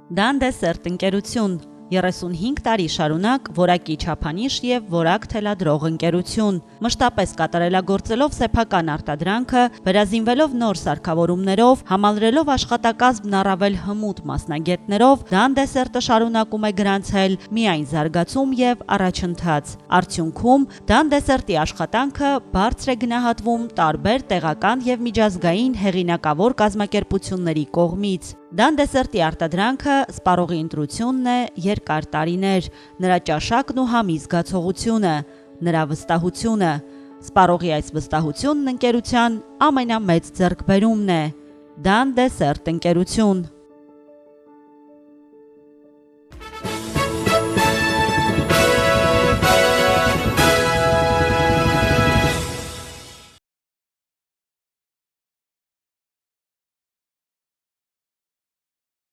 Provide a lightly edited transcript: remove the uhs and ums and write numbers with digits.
Դան դեսերտ ընկերություն 35 տարի շարունակ որակի չափանիշ եւ որակ թելադրող ընկերություն, մշտապես կատարելագործելով սեփական արտադրանքը, վերազինվելով նոր սարքավորումներով, համալրելով աշխատակազմն առավել հմուտ մասնագետներով, Դան դեսերտը շարունակում է գրանցել միայն զարգացում եւ առաջընթաց։ Արդյունքում Դան դեսերտի աշխատանքը բարձր է գնահատվում տարբեր տեղական եւ միջազգային հեղինակավոր կազմակերպությունների կողմից։ Դան դեսերտի արտադրանքը սպառողի ընտրությունն է երկար տարիներ, նրա ճաշակն ու համի զգացողությունը, նրա վստահությունը։ Սպառողի այս վստահությունն ընկերության ամենամեծ ձեռքբերումն է։ Դան դեսերտ ընկերություն